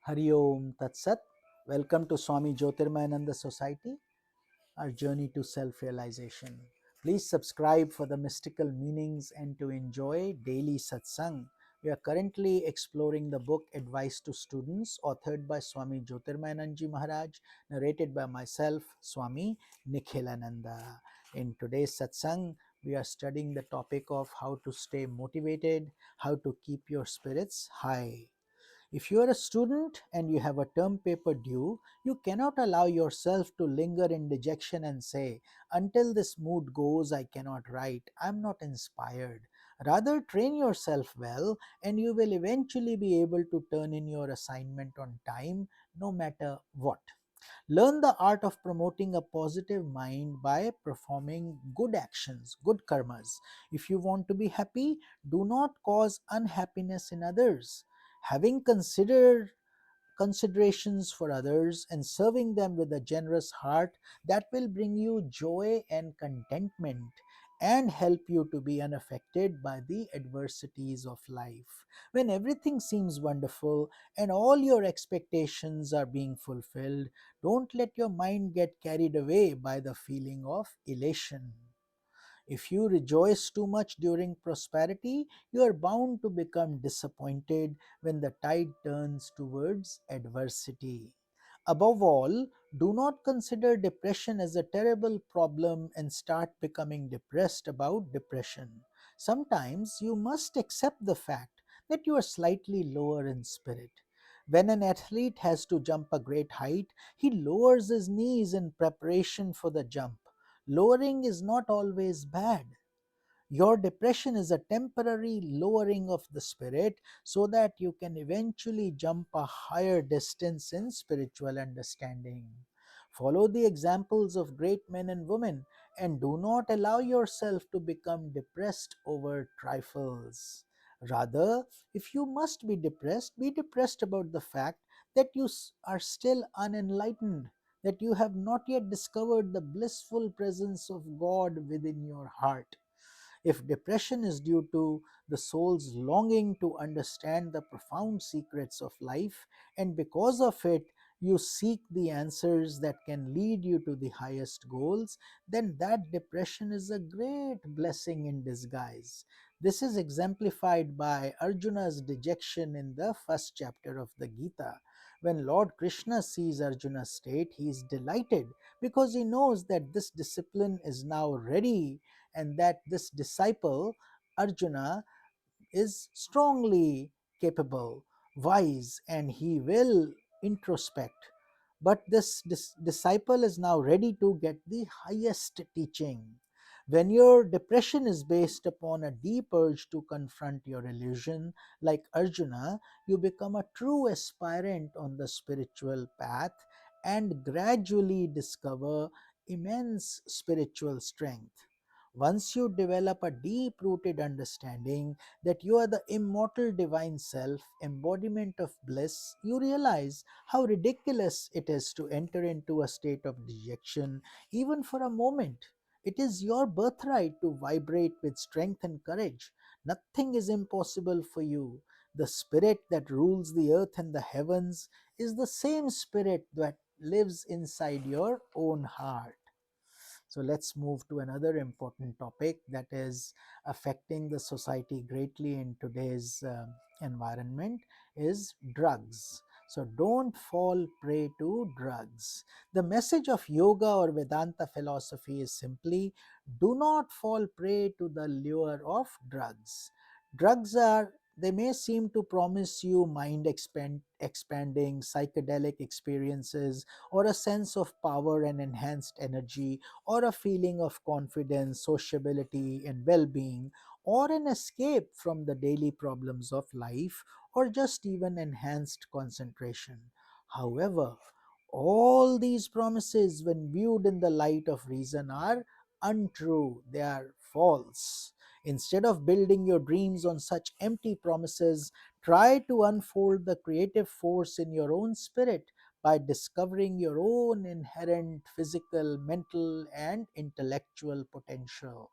Hari Om Tat Sat. Welcome to Swami Jyotirmayananda Society, our journey to self realization. Please subscribe for the mystical meanings and to enjoy daily satsang. We are currently exploring the book Advice to Students, authored by Swami Jyotirmayananda Maharaj, narrated by myself, Swami Nikhilananda. In today's satsang, we are studying the topic of how to stay motivated, how to keep your spirits high. If you are a student and you have a term paper due, you cannot allow yourself to linger in dejection and say, until this mood goes, I cannot write, I'm not inspired. Rather, train yourself well, and you will eventually be able to turn in your assignment on time, no matter what. Learn the art of promoting a positive mind by performing good actions, good karmas. If you want to be happy, do not cause unhappiness in others. Having considerations for others and serving them with a generous heart, that will bring you joy and contentment and help you to be unaffected by the adversities of life. When everything seems wonderful and all your expectations are being fulfilled, don't let your mind get carried away by the feeling of elation. If you rejoice too much during prosperity, you are bound to become disappointed when the tide turns towards adversity. Above all, do not consider depression as a terrible problem and start becoming depressed about depression. Sometimes you must accept the fact that you are slightly lower in spirit. When an athlete has to jump a great height, he lowers his knees in preparation for the jump. Lowering is not always bad. Your depression is a temporary lowering of the spirit so that you can eventually jump a higher distance in spiritual understanding. Follow the examples of great men and women and do not allow yourself to become depressed over trifles. Rather, if you must be depressed about the fact that you are still unenlightened, that you have not yet discovered the blissful presence of God within your heart. If depression is due to the soul's longing to understand the profound secrets of life, and because of it you seek the answers that can lead you to the highest goals, then that depression is a great blessing in disguise. This is exemplified by Arjuna's dejection in the first chapter of the Gita. When Lord Krishna sees Arjuna's state, he is delighted because he knows that this discipline is now ready and that this disciple, Arjuna, is strongly capable, wise, and he will introspect. But this disciple is now ready to get the highest teaching. When your depression is based upon a deep urge to confront your illusion, like Arjuna, you become a true aspirant on the spiritual path and gradually discover immense spiritual strength. Once you develop a deep rooted understanding that you are the immortal divine self, embodiment of bliss, you realize how ridiculous it is to enter into a state of dejection even for a moment. It is your birthright to vibrate with strength and courage. Nothing is impossible for you. The spirit that rules the earth and the heavens is the same spirit that lives inside your own heart. So let's move to another important topic that is affecting the society greatly in today's environment is drugs. So don't fall prey to drugs. The message of yoga or Vedanta philosophy is simply do not fall prey to the lure of drugs. Drugs are they may seem to promise you expanding psychedelic experiences or a sense of power and enhanced energy or a feeling of confidence, sociability, and well being, or an escape from the daily problems of life, or just even enhanced concentration. However, all these promises, when viewed in the light of reason, are untrue, they are false. Instead of building your dreams on such empty promises, try to unfold the creative force in your own spirit by discovering your own inherent physical, mental, and intellectual potential.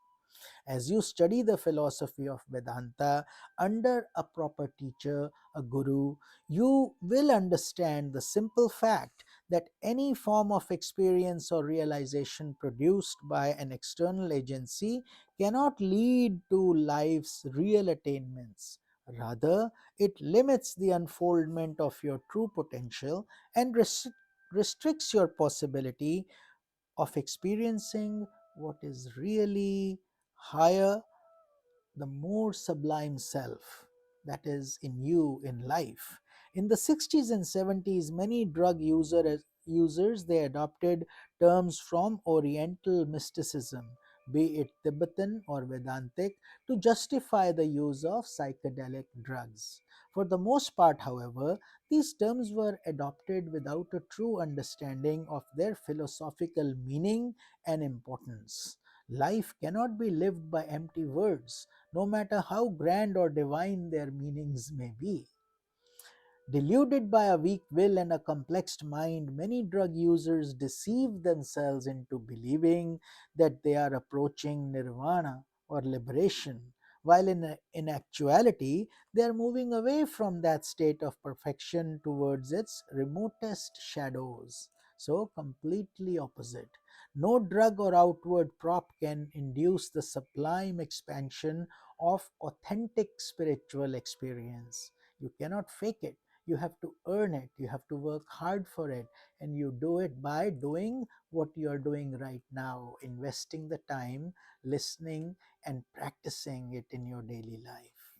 As you study the philosophy of Vedanta under a proper teacher, a guru, you will understand the simple fact that any form of experience or realization produced by an external agency cannot lead to life's real attainments. Rather, it limits the unfoldment of your true potential and restricts your possibility of experiencing what is really higher, the more sublime self that is in you in life. In the 60s and 70s, many users they adopted terms from Oriental mysticism, be it Tibetan or Vedantic, to justify the use of psychedelic drugs. For the most part, however, these terms were adopted without a true understanding of their philosophical meaning and importance. Life cannot be lived by empty words, no matter how grand or divine their meanings may be. Deluded by a weak will and a complex mind, many drug users deceive themselves into believing that they are approaching nirvana or liberation, while in actuality, they are moving away from that state of perfection towards its remotest shadows. So, completely opposite. No drug or outward prop can induce the sublime expansion of authentic spiritual experience. You cannot fake it. You have to earn it. You have to work hard for it. And you do it by doing what you are doing right now, investing the time, listening, and practicing it in your daily life.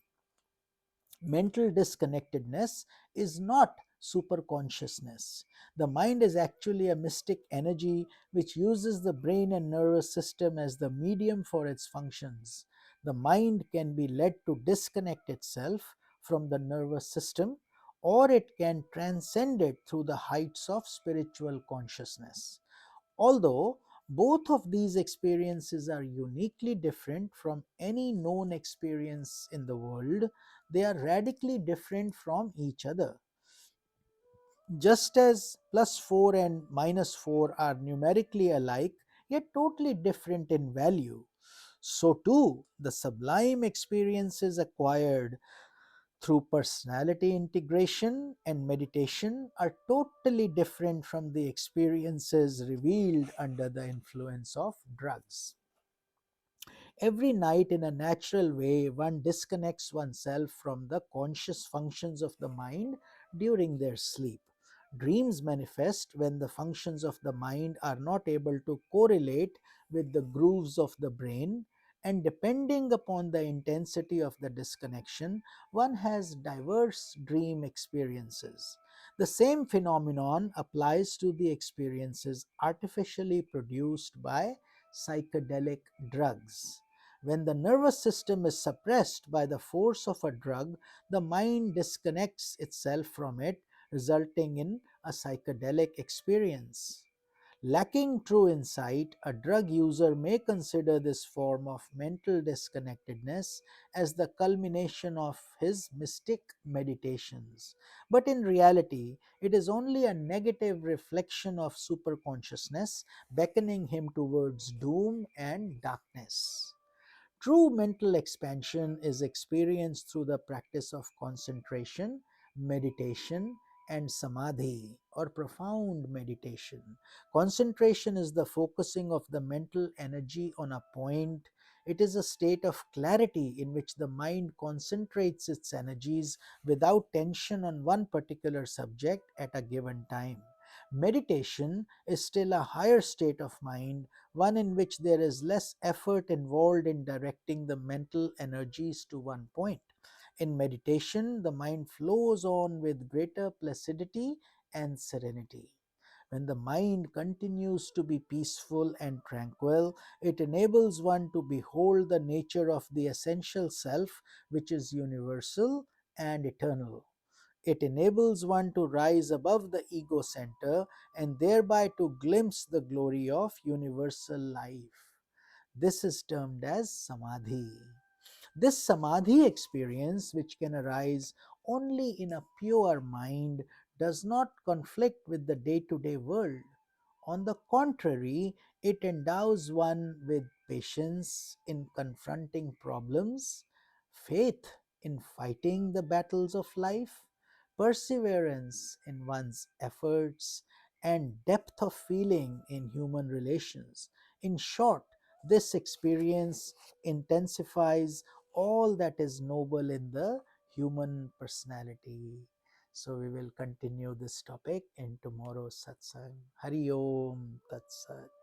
Mental disconnectedness is not superconsciousness. The mind is actually a mystic energy which uses the brain and nervous system as the medium for its functions. The mind can be led to disconnect itself from the nervous system, or it can transcend it through the heights of spiritual consciousness. Although both of these experiences are uniquely different from any known experience in the world, they are radically different from each other. Just as plus 4 and minus 4 are numerically alike, yet totally different in value, so too the sublime experiences acquired through personality integration and meditation are totally different from the experiences revealed under the influence of drugs. Every night, in a natural way, one disconnects oneself from the conscious functions of the mind during their sleep. Dreams manifest when the functions of the mind are not able to correlate with the grooves of the brain, and depending upon the intensity of the disconnection, one has diverse dream experiences. The same phenomenon applies to the experiences artificially produced by psychedelic drugs. When the nervous system is suppressed by the force of a drug, the mind disconnects itself from it, resulting in a psychedelic experience. Lacking true insight, a drug user may consider this form of mental disconnectedness as the culmination of his mystic meditations. But in reality, it is only a negative reflection of superconsciousness beckoning him towards doom and darkness. True mental expansion is experienced through the practice of concentration, meditation, and samadhi or profound meditation. Concentration is the focusing of the mental energy on a point. It is a state of clarity in which the mind concentrates its energies without tension on one particular subject at a given time. Meditation is still a higher state of mind, one in which there is less effort involved in directing the mental energies to one point. In meditation, the mind flows on with greater placidity and serenity. When the mind continues to be peaceful and tranquil, it enables one to behold the nature of the essential self, which is universal and eternal. It enables one to rise above the ego center and thereby to glimpse the glory of universal life. This is termed as samadhi. This samadhi experience, which can arise only in a pure mind, does not conflict with the day to day world. On the contrary, it endows one with patience in confronting problems, faith in fighting the battles of life, perseverance in one's efforts, and depth of feeling in human relations. In short, this experience intensifies all that is noble in the human personality. So we will continue this topic in tomorrow's satsang. Hari Om Tat Sat.